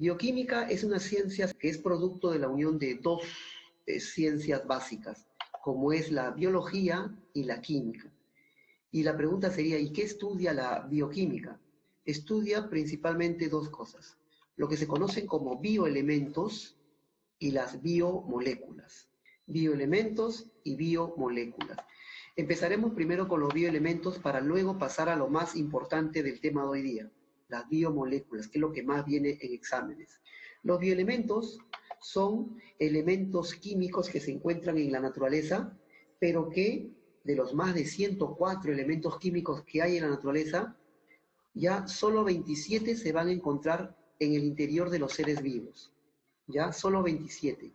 Bioquímica es una ciencia que es producto de la unión de dos ciencias básicas, como es la biología y la química. Y la pregunta sería, ¿y qué estudia la bioquímica? Estudia principalmente dos cosas, lo que se conocen como bioelementos y las biomoléculas. Bioelementos y biomoléculas. Empezaremos primero con los bioelementos para luego pasar a lo más importante del tema de hoy día, las biomoléculas, que es lo que más viene en exámenes. Los bioelementos son elementos químicos que se encuentran en la naturaleza, pero que de los más de 104 elementos químicos que hay en la naturaleza, ya solo 27 se van a encontrar en el interior de los seres vivos. Ya solo 27.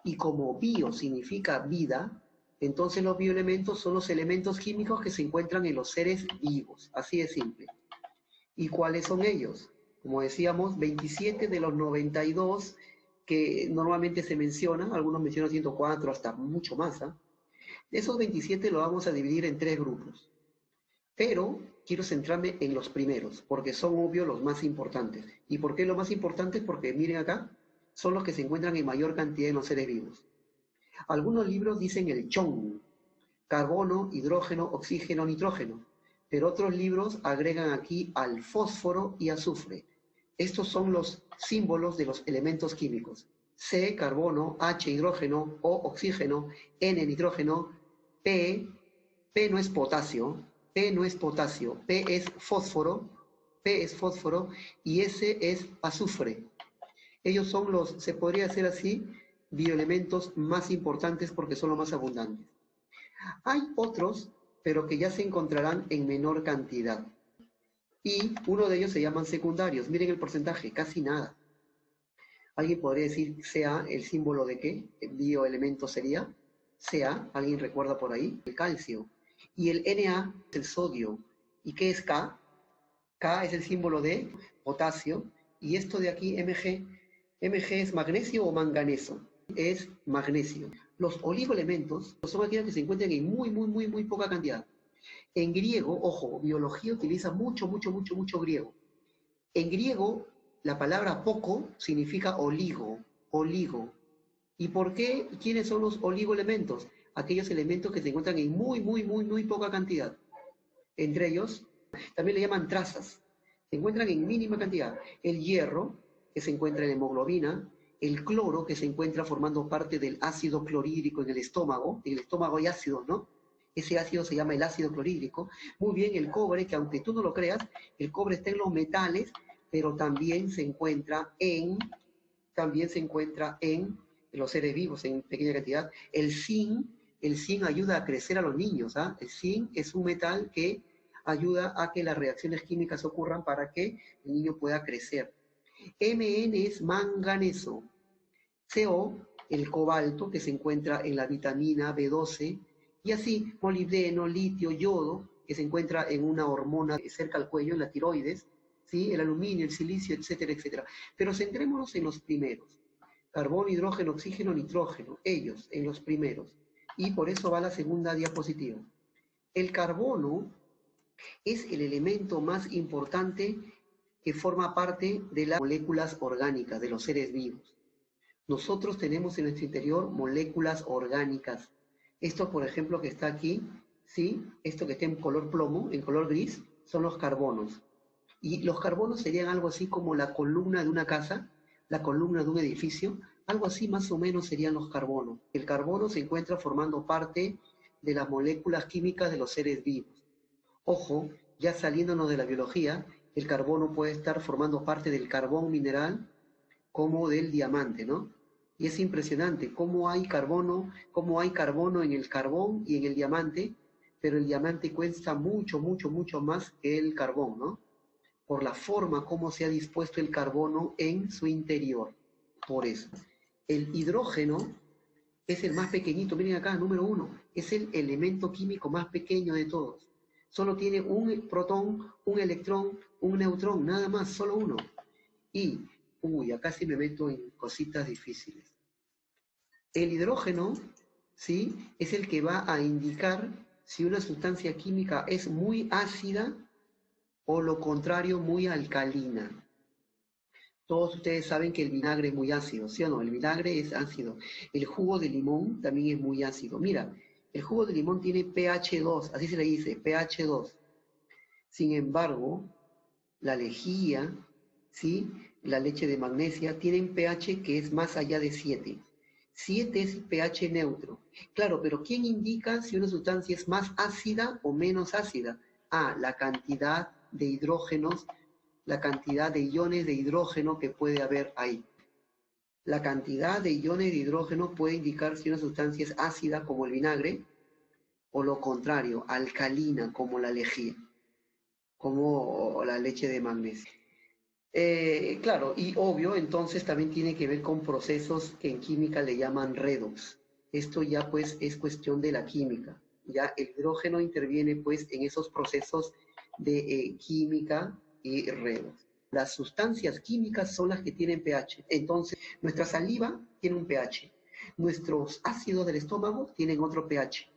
Y como bio significa vida, entonces los bioelementos son los elementos químicos que se encuentran en los seres vivos. Así de simple. ¿Y cuáles son ellos? Como decíamos, 27 de los 92 que normalmente se mencionan, algunos mencionan 104, hasta mucho más. Esos 27 los vamos a dividir en 3 grupos. Pero quiero centrarme en los primeros, porque son obvio los más importantes. ¿Y por qué los más importantes? Porque miren acá, son los que se encuentran en mayor cantidad en los seres vivos. Algunos libros dicen el chon, carbono, hidrógeno, oxígeno, nitrógeno, pero otros libros agregan aquí al fósforo y azufre. Estos son los símbolos de los elementos químicos. C, carbono, H, hidrógeno, O, oxígeno, N, nitrógeno, P no es potasio, P no es potasio, P es fósforo y S es azufre. Ellos son los, se podría decir así, bioelementos más importantes porque son los más abundantes. Hay otros, pero que ya se encontrarán en menor cantidad. Y uno de ellos se llaman secundarios. Miren el porcentaje, casi nada. ¿Alguien podría decir Ca, el símbolo de qué? ¿El bioelemento sería? Ca, ¿alguien recuerda por ahí? El calcio. Y el Na es el sodio. ¿Y qué es K? K es el símbolo de potasio. Y esto de aquí, Mg es magnesio o manganeso. Es magnesio. Los oligoelementos son aquellos que se encuentran en muy poca cantidad. En griego, ojo, biología utiliza mucho griego. En griego, la palabra poco significa oligo. ¿Y por qué? ¿Quiénes son los oligoelementos? Aquellos elementos que se encuentran en muy poca cantidad. Entre ellos, también le llaman trazas. Se encuentran en mínima cantidad. El hierro, que se encuentra en la hemoglobina, el cloro, que se encuentra formando parte del ácido clorhídrico en el estómago. En el estómago hay ácidos, ¿no? Ese ácido se llama el ácido clorhídrico. Muy bien, el cobre, que aunque tú no lo creas, el cobre está en los metales, pero también se encuentra en los seres vivos en pequeña cantidad. El zinc ayuda a crecer a los niños. El zinc es un metal que ayuda a que las reacciones químicas ocurran para que el niño pueda crecer. Mn es manganeso. Co, el cobalto, que se encuentra en la vitamina B12, y así molibdeno, litio, yodo, que se encuentra en una hormona cerca al cuello, en la tiroides, ¿sí? El aluminio, el silicio, etcétera, etcétera. Pero centrémonos en los primeros. Carbono, hidrógeno, oxígeno, nitrógeno, ellos, en los primeros. Y por eso va la segunda diapositiva. El carbono es el elemento más importante que forma parte de las moléculas orgánicas de los seres vivos. Nosotros tenemos en nuestro interior moléculas orgánicas. Esto, por ejemplo, que está aquí, ¿sí? Esto que está en color plomo, en color gris, son los carbonos. Y los carbonos serían algo así como la columna de una casa, la columna de un edificio, algo así más o menos serían los carbonos. El carbono se encuentra formando parte de las moléculas químicas de los seres vivos. Ojo, ya saliéndonos de la biología, el carbono puede estar formando parte del carbón mineral como del diamante, ¿no? Y es impresionante cómo hay carbono en el carbón y en el diamante, pero el diamante cuesta mucho más que el carbón, ¿no? Por la forma como se ha dispuesto el carbono en su interior. Por eso, el hidrógeno es el más pequeñito, miren acá, número 1, es el elemento químico más pequeño de todos. Solo tiene un protón, un electrón, un neutrón, nada más, solo uno. Y, acá sí me meto en cositas difíciles. El hidrógeno, ¿sí? Es el que va a indicar si una sustancia química es muy ácida o lo contrario, muy alcalina. Todos ustedes saben que el vinagre es muy ácido, ¿sí o no? El vinagre es ácido. El jugo de limón también es muy ácido. Mira, el jugo de limón tiene pH 2, así se le dice, pH 2. Sin embargo, la lejía, ¿sí? La leche de magnesia, tienen pH que es más allá de 7. 7 es pH neutro. Claro, pero ¿quién indica si una sustancia es más ácida o menos ácida? Ah, la cantidad de hidrógenos, la cantidad de iones de hidrógeno que puede haber ahí. La cantidad de iones de hidrógeno puede indicar si una sustancia es ácida como el vinagre o lo contrario, alcalina como la lejía, como la leche de magnesio. Claro, y obvio, entonces también tiene que ver con procesos que en química le llaman redox. Esto ya pues es cuestión de la química. Ya el hidrógeno interviene pues en esos procesos de química y redox. Las sustancias químicas son las que tienen pH. Entonces, nuestra saliva tiene un pH. Nuestros ácidos del estómago tienen otro pH.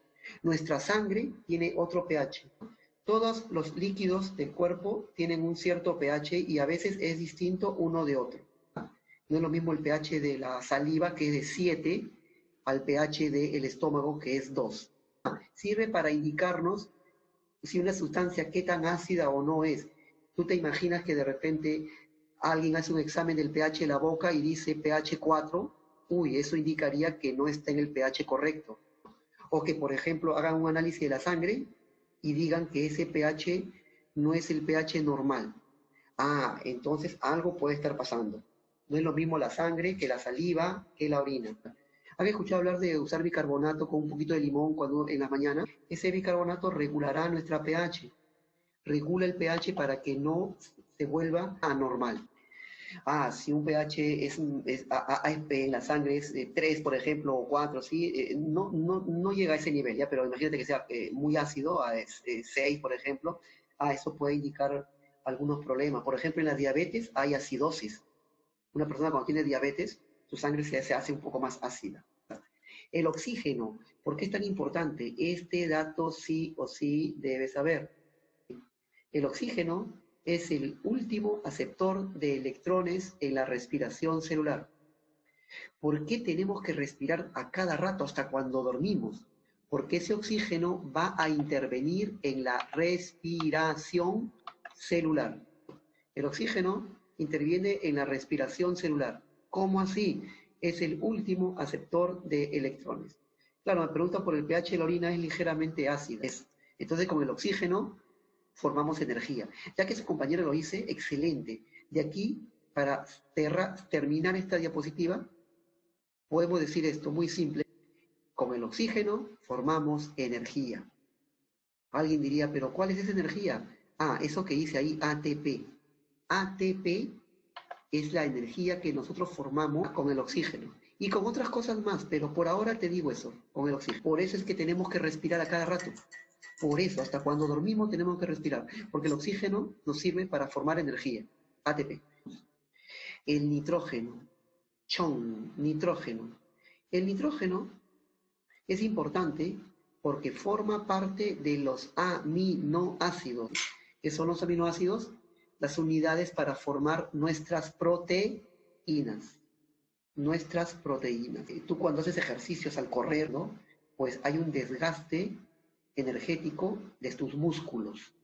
Nuestra sangre tiene otro pH. Todos los líquidos del cuerpo tienen un cierto pH y a veces es distinto uno de otro. No es lo mismo el pH de la saliva, que es de 7, al pH del estómago, que es 2. Sirve para indicarnos si una sustancia qué tan ácida o no es. Tú te imaginas que de repente alguien hace un examen del pH de la boca y dice pH 4, uy, eso indicaría que no está en el pH correcto. O que, por ejemplo, hagan un análisis de la sangre y digan que ese pH no es el pH normal. Ah, entonces algo puede estar pasando. No es lo mismo la sangre que la saliva, que la orina. ¿Han escuchado hablar de usar bicarbonato con un poquito de limón cuando en las mañanas? Ese bicarbonato regulará nuestra pH. Regula el pH para que no se vuelva anormal. Ah, si un pH en la sangre es 3, por ejemplo, o 4, ¿sí? No llega a ese nivel, ¿ya? Pero imagínate que sea muy ácido, a 6, por ejemplo, eso puede indicar algunos problemas. Por ejemplo, en la diabetes hay acidosis. Una persona cuando tiene diabetes, su sangre se hace un poco más ácida. El oxígeno, ¿por qué es tan importante? Este dato sí o sí debes saber. El oxígeno es el último aceptor de electrones en la respiración celular. ¿Por qué tenemos que respirar a cada rato hasta cuando dormimos? Porque ese oxígeno va a intervenir en la respiración celular. El oxígeno interviene en la respiración celular. ¿Cómo así? Es el último aceptor de electrones. Claro, me preguntan por el pH de la orina, es ligeramente ácida. Entonces, con el oxígeno formamos energía. Ya que su compañero lo dice, excelente. De aquí, para terminar esta diapositiva, podemos decir esto muy simple. Con el oxígeno formamos energía. Alguien diría, pero ¿cuál es esa energía? Ah, eso que dice ahí, ATP. ATP es la energía que nosotros formamos con el oxígeno. Y con otras cosas más, pero por ahora te digo eso, con el oxígeno. Por eso es que tenemos que respirar a cada rato. Por eso, hasta cuando dormimos tenemos que respirar, porque el oxígeno nos sirve para formar energía, ATP. El nitrógeno, nitrógeno. El nitrógeno es importante porque forma parte de los aminoácidos. ¿Qué son los aminoácidos? Las unidades para formar nuestras proteínas. Nuestras proteínas. Tú cuando haces ejercicios al correr, ¿no? Pues hay un desgaste energético de tus músculos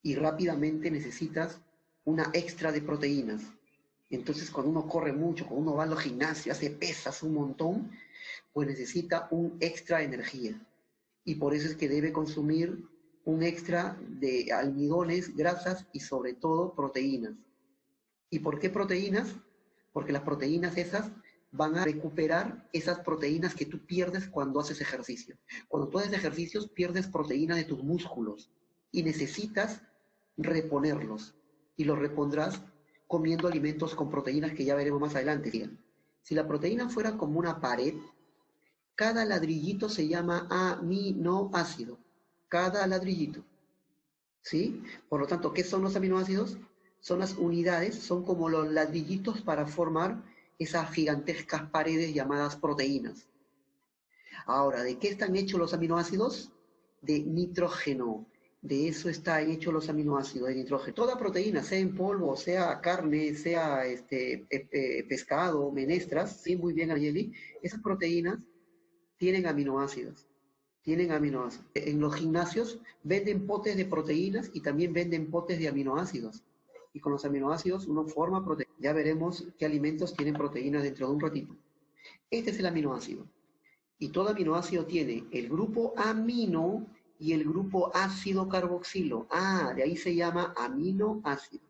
y rápidamente necesitas una extra de proteínas. Entonces, cuando uno corre mucho, cuando uno va a los gimnasios, hace pesas un montón, pues necesita un extra de energía. Y por eso es que debe consumir un extra de almidones, grasas y sobre todo proteínas. ¿Y por qué proteínas? Porque las proteínas esas van a recuperar esas proteínas que tú pierdes cuando haces ejercicio. Cuando tú haces ejercicios, pierdes proteína de tus músculos y necesitas reponerlos. Y los repondrás comiendo alimentos con proteínas que ya veremos más adelante. Si la proteína fuera como una pared, cada ladrillito se llama aminoácido. Cada ladrillito. ¿Sí? Por lo tanto, ¿qué son los aminoácidos? Son las unidades, son como los ladrillitos para formar esas gigantescas paredes llamadas proteínas. Ahora, ¿de qué están hechos los aminoácidos? De nitrógeno. de eso están hechos los aminoácidos de nitrógeno. Toda proteína, sea en polvo, sea carne, sea pescado, menestras, sí, muy bien, Ayeli, esas proteínas tienen aminoácidos. Tienen aminoácidos. En los gimnasios venden potes de proteínas y también venden potes de aminoácidos. Y con los aminoácidos uno forma proteínas. Ya veremos qué alimentos tienen proteínas dentro de un ratito. Este es el aminoácido. Y todo aminoácido tiene el grupo amino y el grupo ácido carboxilo. Ah, de ahí se llama aminoácido.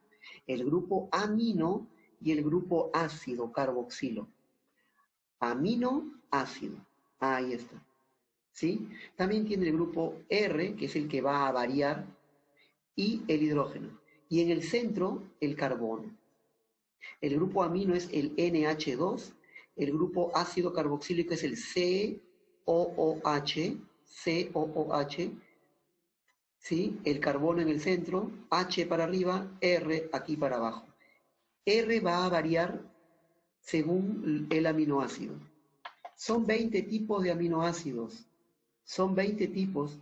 El grupo amino y el grupo ácido carboxilo. Aminoácido. Ahí está. ¿Sí? También tiene el grupo R, que es el que va a variar, y el hidrógeno. Y en el centro, el carbono. El grupo amino es el NH2, el grupo ácido carboxílico es el COOH, ¿sí? El carbono en el centro, H para arriba, R aquí para abajo. R va a variar según el aminoácido. Son 20 tipos de aminoácidos. Son 20 tipos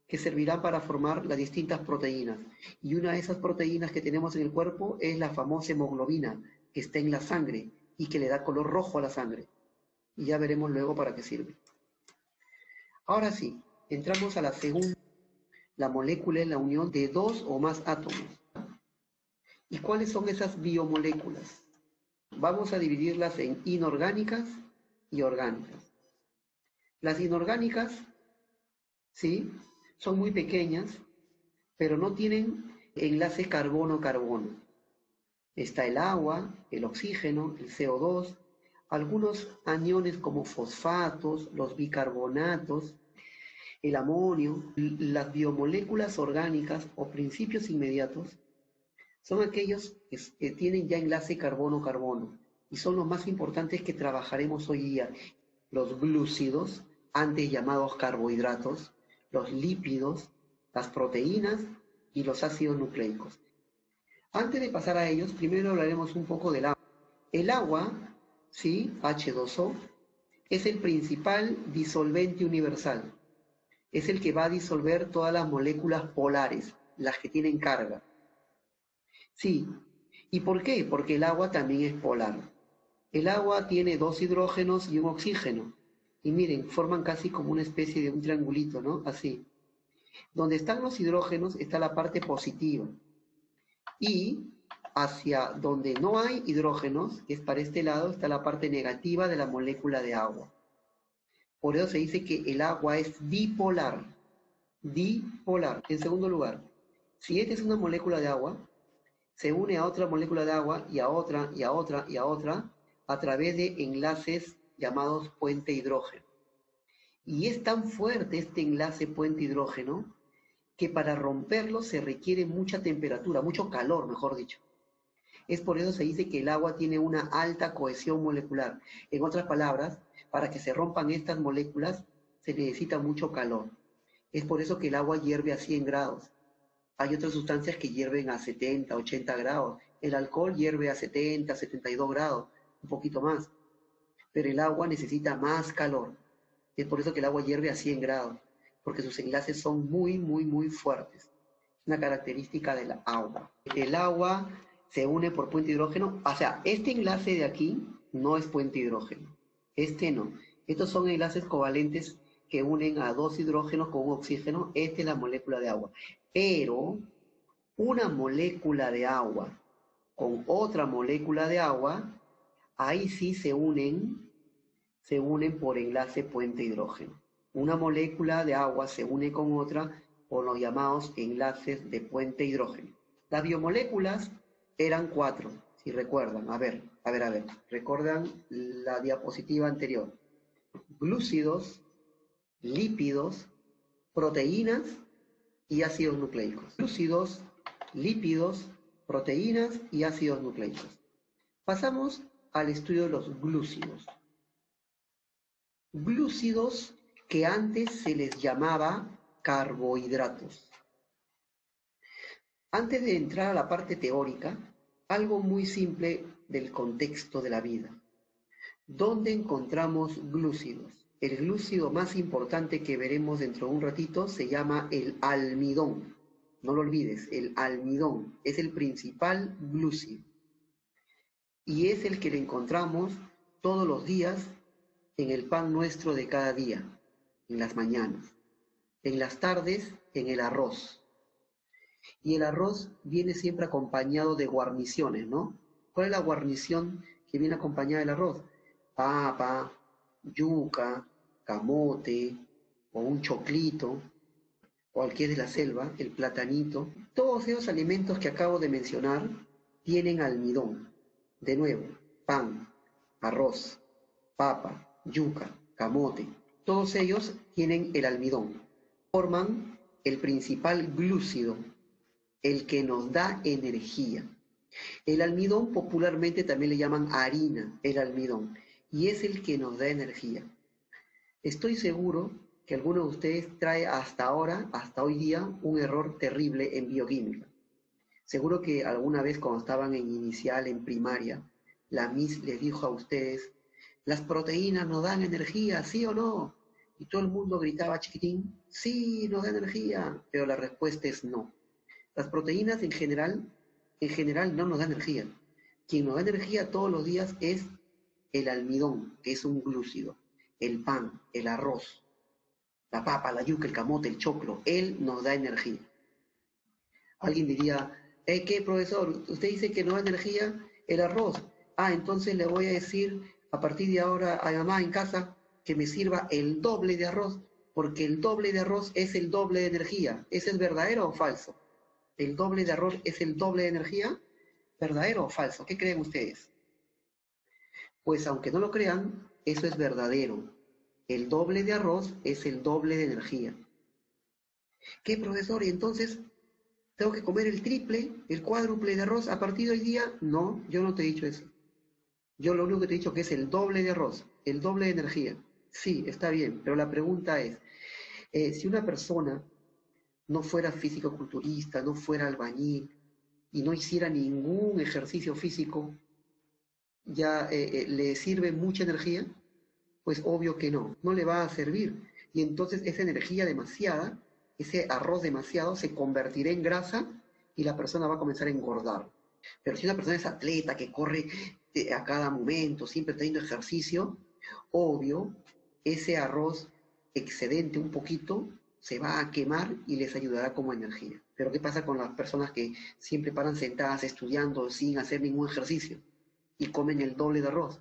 que servirán para formar las distintas proteínas. Y una de esas proteínas que tenemos en el cuerpo es la famosa hemoglobina, que está en la sangre y que le da color rojo a la sangre. Y ya veremos luego para qué sirve. Ahora sí, entramos a la segunda. La molécula es la unión de dos o más átomos. ¿Y cuáles son esas biomoléculas? Vamos a dividirlas en inorgánicas y orgánicas. Las inorgánicas, ¿sí?, son muy pequeñas, pero no tienen enlace carbono-carbono. Está el agua, el oxígeno, el CO2, algunos aniones como fosfatos, los bicarbonatos, el amonio. Las biomoléculas orgánicas o principios inmediatos son aquellos que tienen ya enlace carbono-carbono y son los más importantes que trabajaremos hoy día. Los glúcidos, antes llamados carbohidratos, los lípidos, las proteínas y los ácidos nucleicos. Antes de pasar a ellos, primero hablaremos un poco del agua. El agua, ¿sí?, H2O, es el principal disolvente universal. Es el que va a disolver todas las moléculas polares, las que tienen carga. Sí. ¿Y por qué? Porque el agua también es polar. El agua tiene dos hidrógenos y un oxígeno. Y miren, forman casi como una especie de un triangulito, ¿no? Así. Donde están los hidrógenos está la parte positiva. Y hacia donde no hay hidrógenos, que es para este lado, está la parte negativa de la molécula de agua. Por eso se dice que el agua es bipolar. Dipolar. En segundo lugar, si esta es una molécula de agua, se une a otra molécula de agua y a otra, y a otra, y a otra, a través de enlaces llamados puente hidrógeno. Y es tan fuerte este enlace puente hidrógeno que para romperlo se requiere mucha temperatura, mucho calor, mejor dicho. Es por eso se dice que el agua tiene una alta cohesión molecular. En otras palabras, para que se rompan estas moléculas se necesita mucho calor. Es por eso que el agua hierve a 100 grados. Hay otras sustancias que hierven a 70, 80 grados. El alcohol hierve a 70, 72 grados, un poquito más. Pero el agua necesita más calor. Es por eso que el agua hierve a 100 grados, porque sus enlaces son muy, muy, muy fuertes. Una característica del agua. El agua se une por puente hidrógeno. O sea, este enlace de aquí no es puente hidrógeno. Este no. Estos son enlaces covalentes que unen a dos hidrógenos con un oxígeno. Esta es la molécula de agua. Pero una molécula de agua con otra molécula de agua, ahí sí se unen por enlace puente hidrógeno. Una molécula de agua se une con otra por los llamados enlaces de puente hidrógeno. Las biomoléculas eran 4, si recuerdan. A ver. ¿Recuerdan la diapositiva anterior? Glúcidos, lípidos, proteínas y ácidos nucleicos. Glúcidos, lípidos, proteínas y ácidos nucleicos. Pasamos al estudio de los glúcidos. Glúcidos que antes se les llamaba carbohidratos. Antes de entrar a la parte teórica, algo muy simple del contexto de la vida. ¿Dónde encontramos glúcidos? El glúcido más importante que veremos dentro de un ratito se llama el almidón. no lo olvides, el almidón es el principal glúcido y es el que le encontramos todos los días en el pan nuestro de cada día, en las mañanas, en las tardes, en el arroz. Y el arroz viene siempre acompañado de guarniciones, ¿no? ¿Cuál es la guarnición que viene acompañada del arroz? Papa, yuca, camote, o un choclito, cualquier de la selva, el platanito. Todos esos alimentos que acabo de mencionar tienen almidón. De nuevo, pan, arroz, papa, yuca, camote. Todos ellos tienen el almidón. Forman el principal glúcido, el que nos da energía. El almidón popularmente también le llaman harina, el almidón, y es el que nos da energía. Estoy seguro que alguno de ustedes trae hasta ahora, hasta hoy día, un error terrible en bioquímica. Seguro que alguna vez cuando estaban en inicial, en primaria, la Miss les dijo a ustedes, las proteínas nos dan energía, ¿sí o no? Y todo el mundo gritaba chiquitín, sí, nos da energía, pero la respuesta es no. Las proteínas en general no nos dan energía. Quien nos da energía todos los días es el almidón, que es un glúcido, el pan, el arroz, la papa, la yuca, el camote, el choclo. Él nos da energía. Alguien diría, ¿qué, profesor? Usted dice que no da energía el arroz. Ah, entonces le voy a decir a partir de ahora a mi mamá en casa que me sirva el doble de arroz, porque el doble de arroz es el doble de energía. ¿Ese es verdadero o falso? ¿El doble de arroz es el doble de energía? ¿Verdadero o falso? ¿Qué creen ustedes? Pues aunque no lo crean, eso es verdadero. El doble de arroz es el doble de energía. ¿Qué, profesor? ¿Y entonces tengo que comer el triple, el cuádruple de arroz a partir de hoy día? No, yo no te he dicho eso. Yo lo único que te he dicho que es el doble de arroz, el doble de energía. Sí, está bien, pero la pregunta es, si una persona no fuera físico-culturista, no fuera albañil y no hiciera ningún ejercicio físico, ¿ya le sirve mucha energía? Pues obvio que no, no le va a servir. Y entonces esa energía demasiada, ese arroz demasiado, se convertirá en grasa y la persona va a comenzar a engordar. Pero si una persona es atleta, que corre a cada momento, siempre teniendo ejercicio, obvio, ese arroz excedente un poquito se va a quemar y les ayudará como energía. Pero ¿qué pasa con las personas que siempre paran sentadas estudiando sin hacer ningún ejercicio y comen el doble de arroz?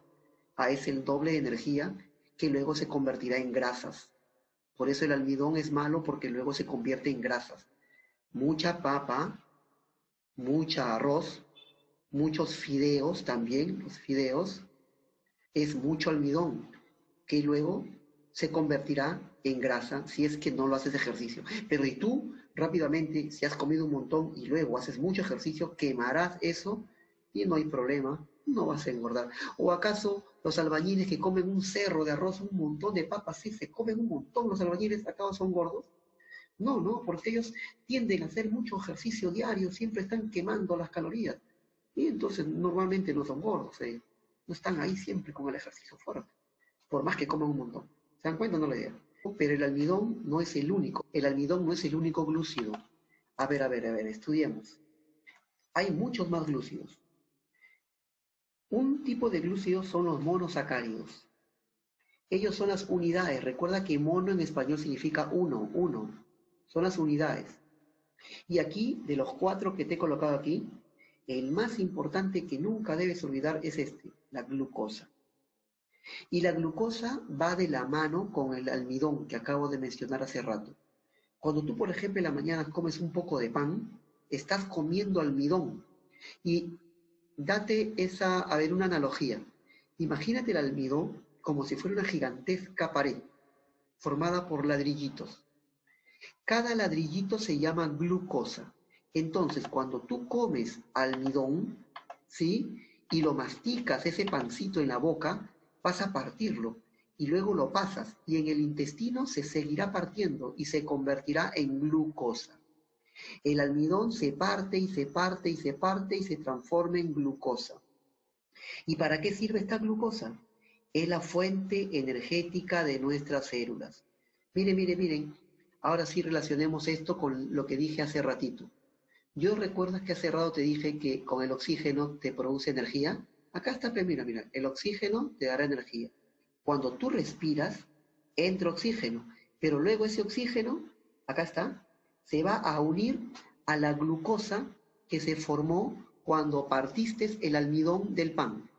Es el doble de energía que luego se convertirá en grasas. Por eso el almidón es malo, porque luego se convierte en grasas. Mucha papa, mucha arroz, muchos fideos también, los fideos, es mucho almidón, que luego se convertirá en grasa si es que no lo haces ejercicio. Pero y tú, rápidamente, si has comido un montón y luego haces mucho ejercicio, quemarás eso y no hay problema, no vas a engordar. ¿O acaso los albañiles que comen un cerro de arroz, un montón de papas, sí, se comen un montón los albañiles, acaso son gordos? No, no, porque ellos tienden a hacer mucho ejercicio diario, siempre están quemando las calorías. Y entonces normalmente no son gordos, no están ahí siempre con el ejercicio fuerte, por más que coman un montón. ¿Se dan cuenta o no la idea? Pero el almidón no es el único, el almidón no es el único glúcido. A ver, estudiemos. Hay muchos más glúcidos. Un tipo de glúcidos son los monosacáridos. Ellos son las unidades. Recuerda que mono en español significa uno, uno. Son las unidades. Y aquí, de los 4 que te he colocado aquí, el más importante que nunca debes olvidar es este, la glucosa. Y la glucosa va de la mano con el almidón que acabo de mencionar hace rato. Cuando tú, por ejemplo, en la mañana comes un poco de pan, estás comiendo almidón. Y date una analogía. Imagínate el almidón como si fuera una gigantesca pared formada por ladrillitos. Cada ladrillito se llama glucosa. Entonces, cuando tú comes almidón, ¿sí? Y lo masticas, ese pancito en la boca, vas a partirlo y luego lo pasas y en el intestino se seguirá partiendo y se convertirá en glucosa. El almidón se parte y se parte y se parte y se transforma en glucosa. ¿Y para qué sirve esta glucosa? Es la fuente energética de nuestras células. Miren. Ahora sí relacionemos esto con lo que dije hace ratito. Yo recuerdas que hace rato te dije que con el oxígeno te produce energía. Acá está, pues mira, mira, el oxígeno te dará energía. Cuando tú respiras, entra oxígeno, pero luego ese oxígeno, acá está, se va a unir a la glucosa que se formó cuando partiste el almidón del pan.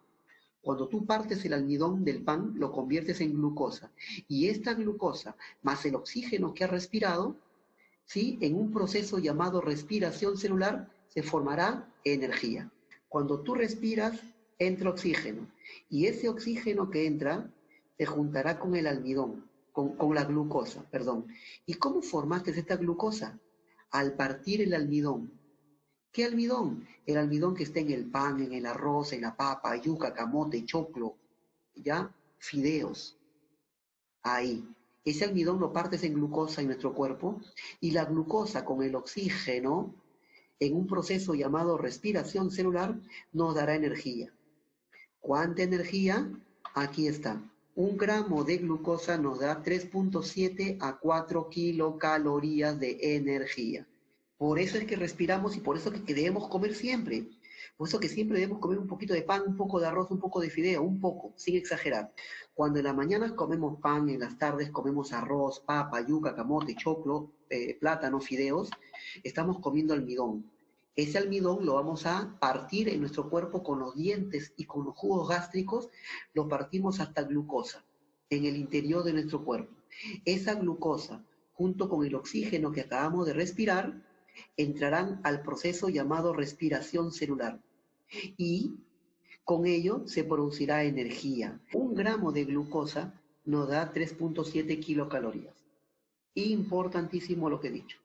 Cuando tú partes el almidón del pan, lo conviertes en glucosa. Y esta glucosa, más el oxígeno que has respirado, ¿sí? En un proceso llamado respiración celular, se formará energía. Cuando tú respiras, entra oxígeno. Y ese oxígeno que entra se juntará con el almidón, con la glucosa, perdón. ¿Y cómo formaste esta glucosa? Al partir el almidón. ¿Qué almidón? El almidón que está en el pan, en el arroz, en la papa, yuca, camote, choclo, ¿ya? Fideos. Ahí. Ese almidón lo partes en glucosa en nuestro cuerpo y la glucosa con el oxígeno, en un proceso llamado respiración celular, nos dará energía. ¿Cuánta energía? Aquí está. 1 gramo de glucosa nos da 3.7 a 4 kilocalorías de energía. Por eso es que respiramos y por eso es que debemos comer siempre. Por eso que siempre debemos comer un poquito de pan, un poco de arroz, un poco de fideo, un poco, sin exagerar. Cuando en las mañanas comemos pan, en las tardes comemos arroz, papa, yuca, camote, choclo, plátano, fideos, estamos comiendo almidón. Ese almidón lo vamos a partir en nuestro cuerpo con los dientes y con los jugos gástricos, lo partimos hasta glucosa en el interior de nuestro cuerpo. Esa glucosa, junto con el oxígeno que acabamos de respirar, entrarán al proceso llamado respiración celular y con ello se producirá energía. 1 gramo de glucosa nos da 3.7 kilocalorías. Importantísimo lo que he dicho.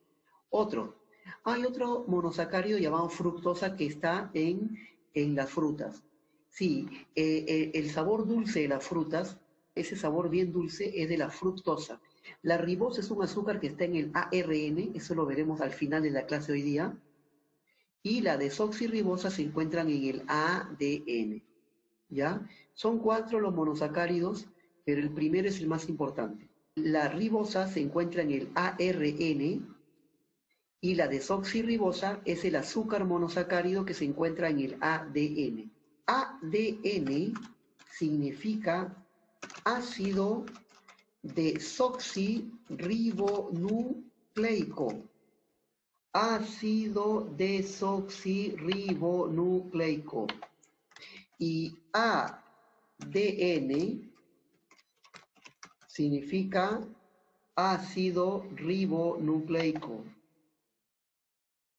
Hay otro monosacárido llamado fructosa que está en las frutas. Sí, el sabor dulce de las frutas, ese sabor bien dulce es de la fructosa. La ribosa es un azúcar que está en el ARN, eso lo veremos al final de la clase hoy día, y la desoxirribosa se encuentran en el ADN, ¿ya? Son 4 los monosacáridos, pero el primero es el más importante. La ribosa se encuentra en el ARN y la desoxirribosa es el azúcar monosacárido que se encuentra en el ADN. ADN significa ácido desoxirribonucleico. Ácido desoxirribonucleico. Y ADN significa ácido ribonucleico.